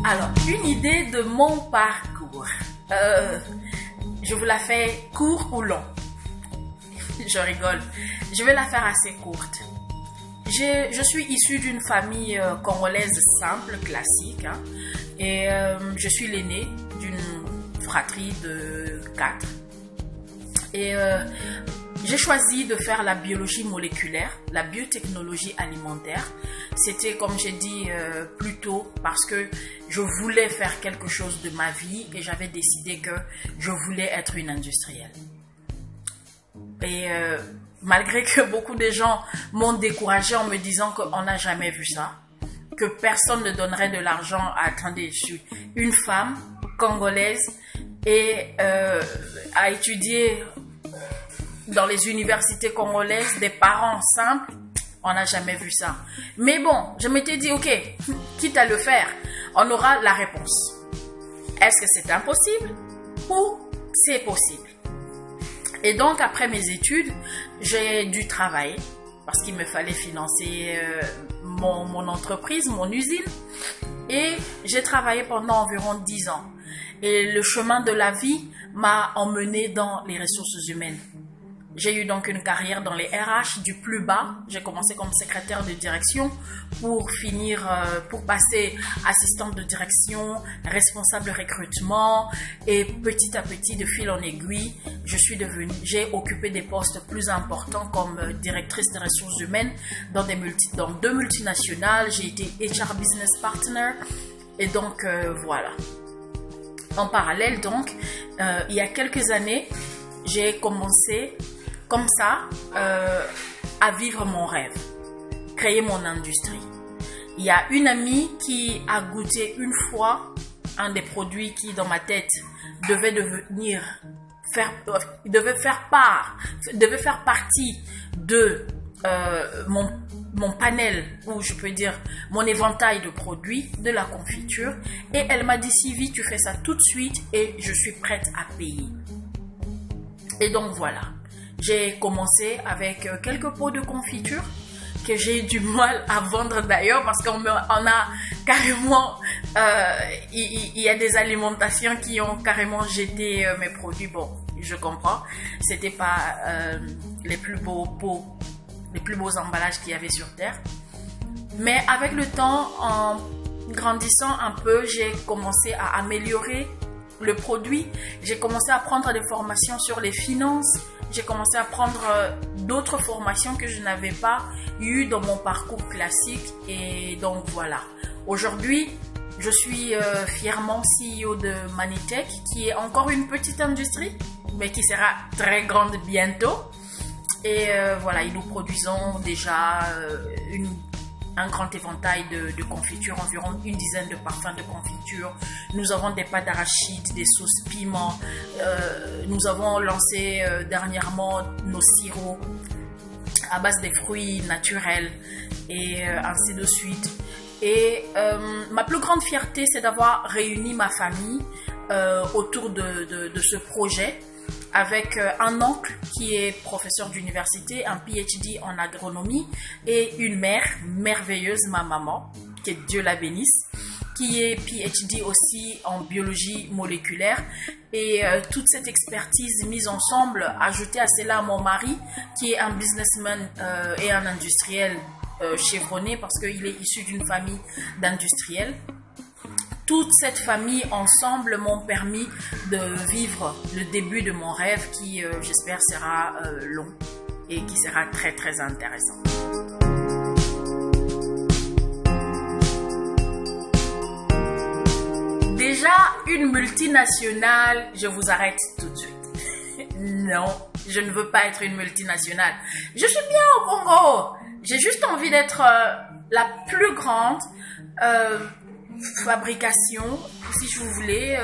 Alors, une idée de mon parcours. Je vous la fais court ou long? Je rigole. Je vais la faire assez courte. Je suis issue d'une famille congolaise simple, classique. Hein, et je suis l'aînée d'une fratrie de 4. Et j'ai choisi de faire la biologie moléculaire, la biotechnologie alimentaire. C'était, comme j'ai dit plus tôt, parce que je voulais faire quelque chose de ma vie et j'avais décidé que je voulais être une industrielle. Et malgré que beaucoup de gens m'ont découragée en me disant qu'on n'a jamais vu ça, que personne ne donnerait de l'argent à, attendez, je suis une femme congolaise et à étudier dans les universités congolaises, des parents simples, on n'a jamais vu ça. Mais bon, je m'étais dit, ok, quitte à le faire, on aura la réponse. Est-ce que c'est impossible ou c'est possible? Et donc, après mes études, j'ai dû travailler parce qu'il me fallait financer mon entreprise, mon usine. Et j'ai travaillé pendant environ 10 ans. Et le chemin de la vie m'a emmené dans les ressources humaines. J'ai eu donc une carrière dans les RH du plus bas. J'ai commencé comme secrétaire de direction pour finir, pour passer assistante de direction, responsable recrutement et petit à petit, de fil en aiguille, j'ai occupé des postes plus importants comme directrice des ressources humaines dans 2 multinationales. J'ai été HR Business Partner et donc voilà. En parallèle donc, il y a quelques années, j'ai commencé comme ça, à vivre mon rêve, créer mon industrie. Il y a une amie qui a goûté une fois un des produits qui, dans ma tête, devait faire partie de mon panel, ou je peux dire mon éventail de produits, de la confiture. Et elle m'a dit, Sylvie, tu fais ça tout de suite et je suis prête à payer. Et donc voilà. J'ai commencé avec quelques pots de confiture que j'ai eu du mal à vendre d'ailleurs parce qu'on a carrément, il y a des alimentations qui ont carrément jeté mes produits. Bon, je comprends, c'était pas les plus beaux pots, les plus beaux emballages qu'il y avait sur terre. Mais avec le temps, en grandissant un peu, j'ai commencé à améliorer le produit. J'ai commencé à prendre des formations sur les finances. J'ai commencé à prendre d'autres formations que je n'avais pas eues dans mon parcours classique. Et donc voilà. Aujourd'hui, je suis fièrement CEO de Manitech, qui est encore une petite industrie, mais qui sera très grande bientôt. Et voilà, nous produisons déjà un grand éventail de confitures, environ une dizaine de parfums de confiture. Nous avons des pâtes d'arachide, des sauces piments. Nous avons lancé dernièrement nos sirops à base des fruits naturels et ainsi de suite. Et ma plus grande fierté, c'est d'avoir réuni ma famille autour de ce projet, avec un oncle qui est professeur d'université, un PhD en agronomie, et une mère merveilleuse, ma maman, que Dieu la bénisse, qui est PhD aussi en biologie moléculaire. Et toute cette expertise mise ensemble, ajoutée à cela mon mari, qui est un businessman et un industriel chevronné, parce qu'il est issu d'une famille d'industriels. Toute cette famille ensemble m'ont permis de vivre le début de mon rêve qui, j'espère, sera long et qui sera très très intéressant. Déjà, une multinationale, je vous arrête tout de suite. Non, je ne veux pas être une multinationale. Je suis bien au Congo. J'ai juste envie d'être la plus grande fabrication, si je vous voulez,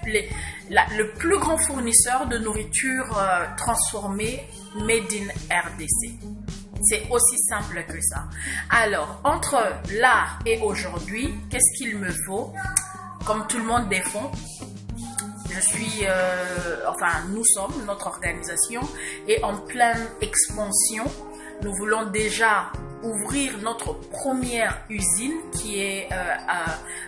le plus grand fournisseur de nourriture transformée made in RDC. C'est aussi simple que ça. Alors, entre là et aujourd'hui, qu'est-ce qu'il me faut? Comme tout le monde défend, je suis, nous sommes, notre organisation est en pleine expansion. Nous voulons déjà ouvrir notre première usine qui est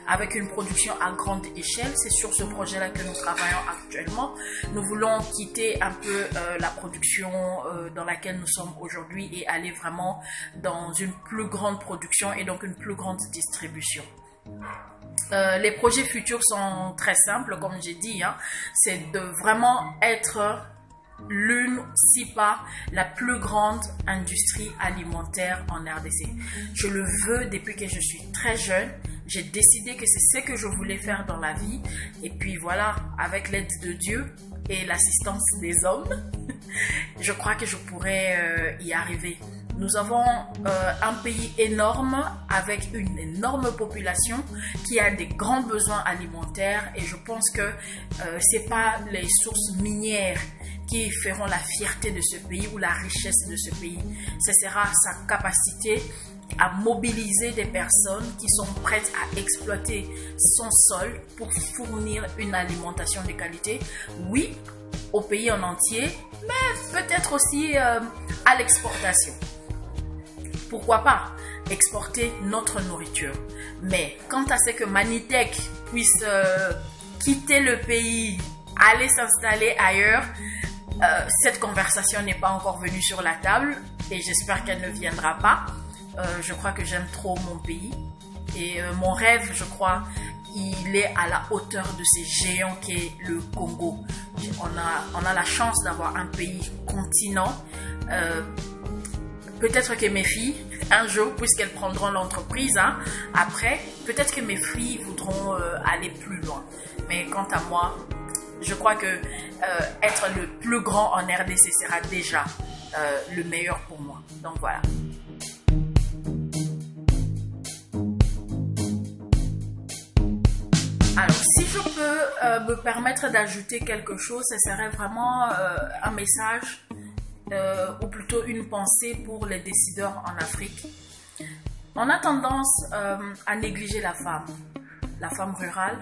avec une production à grande échelle. C'est sur ce projet-là que nous travaillons actuellement. Nous voulons quitter un peu la production dans laquelle nous sommes aujourd'hui et aller vraiment dans une plus grande production et donc une plus grande distribution. Les projets futurs sont très simples, comme j'ai dit, hein. C'est de vraiment être l'une, si pas la plus grande industrie alimentaire en RDC. Je le veux depuis que je suis très jeune. J'ai décidé que c'est ce que je voulais faire dans la vie. Et puis voilà, avec l'aide de Dieu et l'assistance des hommes, je crois que je pourrais y arriver. Nous avons un pays énorme avec une énorme population qui a des grands besoins alimentaires et je pense que c'est pas les sources minières qui feront la fierté de ce pays ou la richesse de ce pays. Ce sera sa capacité à mobiliser des personnes qui sont prêtes à exploiter son sol pour fournir une alimentation de qualité. Oui, au pays en entier, mais peut-être aussi à l'exportation. Pourquoi pas exporter notre nourriture? Mais quant à ce que Manitech puisse quitter le pays, aller s'installer ailleurs, cette conversation n'est pas encore venue sur la table et j'espère qu'elle ne viendra pas. Je crois que j'aime trop mon pays et mon rêve, je crois, il est à la hauteur de ces géants qu'est le Congo. On a la chance d'avoir un pays continent. Peut-être que mes filles, un jour, puisqu'elles prendront l'entreprise, hein, après, peut-être que mes filles voudront aller plus loin. Mais quant à moi, je crois que être le plus grand en RDC sera déjà le meilleur pour moi. Donc voilà. Alors, si je peux me permettre d'ajouter quelque chose, ce serait vraiment un message ou plutôt une pensée pour les décideurs en Afrique. On a tendance à négliger la femme rurale,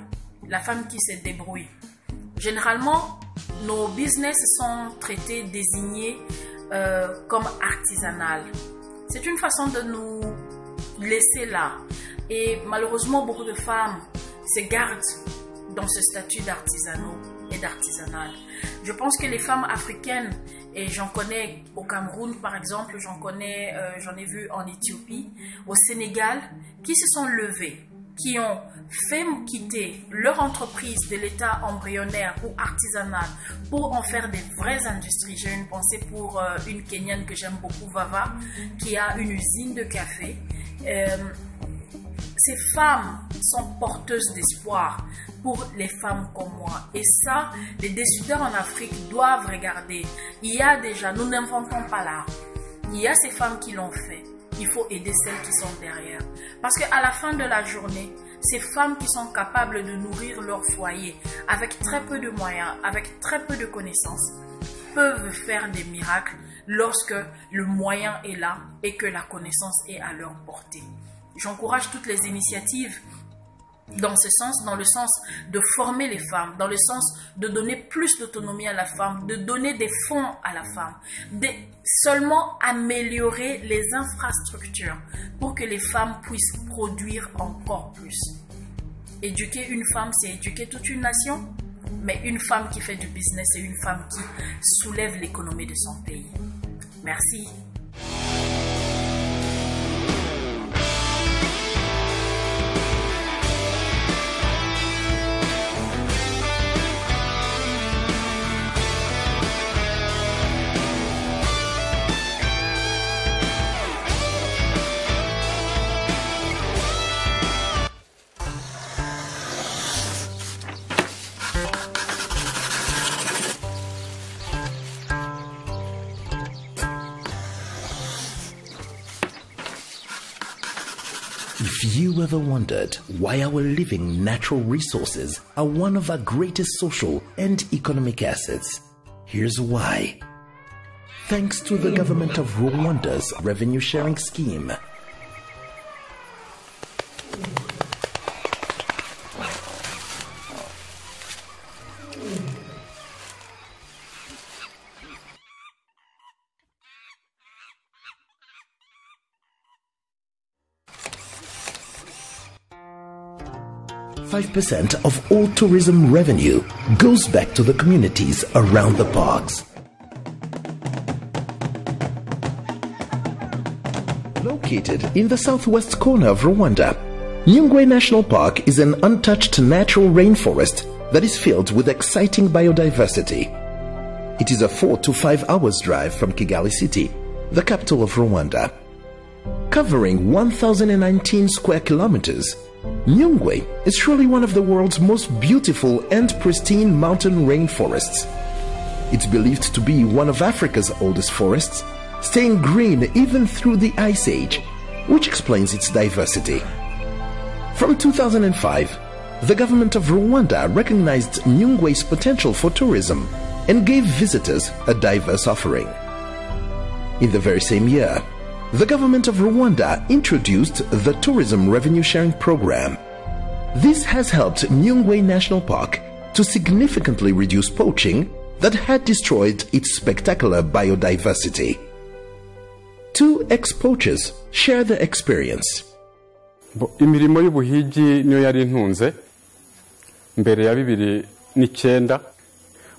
la femme qui se débrouille. Généralement, nos business sont traités, désignés comme artisanales. C'est une façon de nous laisser là. Et malheureusement, beaucoup de femmes se gardent dans ce statut d'artisanaux et d'artisanal. Je pense que les femmes africaines, et j'en connais au Cameroun par exemple, j'en ai vu en Éthiopie, au Sénégal, qui se sont levées, qui ont fait quitter leur entreprise de l'état embryonnaire ou artisanal pour en faire des vraies industries. J'ai une pensée pour une Kenyane que j'aime beaucoup, Vava, qui a une usine de café. Ces femmes sont porteuses d'espoir pour les femmes comme moi. Et ça, les décideurs en Afrique doivent regarder. Il y a déjà, nous n'inventons pas l'art. Il y a ces femmes qui l'ont fait. Il faut aider celles qui sont derrière. Parce qu'à la fin de la journée, ces femmes qui sont capables de nourrir leur foyer avec très peu de moyens, avec très peu de connaissances, peuvent faire des miracles lorsque le moyen est là et que la connaissance est à leur portée. J'encourage toutes les initiatives dans ce sens, dans le sens de former les femmes, dans le sens de donner plus d'autonomie à la femme, de donner des fonds à la femme, de seulement améliorer les infrastructures pour que les femmes puissent produire encore plus. Éduquer une femme, c'est éduquer toute une nation, mais une femme qui fait du business, c'est une femme qui soulève l'économie de son pays. Merci. you ever wondered why our living natural resources are one of our greatest social and economic assets? Here's why. Thanks to the government of Rwanda's revenue sharing scheme. % of all tourism revenue goes back to the communities around the parks. Located in the southwest corner of Rwanda, Nyungwe National Park is an untouched natural rainforest that is filled with exciting biodiversity. It is a 4 to 5 hours drive from Kigali City, the capital of Rwanda. Covering 1,019 square kilometers, Nyungwe is surely one of the world's most beautiful and pristine mountain rainforests. It's believed to be one of Africa's oldest forests, staying green even through the Ice Age, which explains its diversity. From 2005, the government of Rwanda recognized Nyungwe's potential for tourism and gave visitors a diverse offering. In the very same year, the government of Rwanda introduced the Tourism Revenue Sharing Program. This has helped Nyungwe National Park to significantly reduce poaching that had destroyed its spectacular biodiversity. Two ex-poachers share their experience. Imirimo y'ubuhigi niyo yari intunze mbere ya 2009.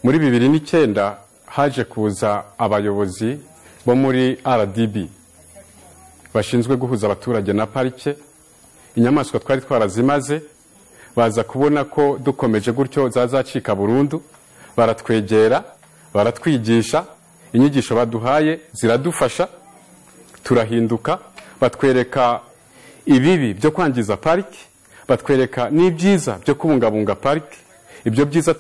Muri 2009 haje kuza abayobozi bo muri RDB bashinzwe guhuza abaturage na parike. Inyamaswa twari twarazimaze baza kubona ko dukomeje gutyo zazacika burundu, baratwegera baratwigisha, inyigisho baduhaye ziradufasha, turahinduka, batwereka ibibi byo kwangiza parike, batwereka n'ibyiza byo kubungabunga parike. Ibyo byiza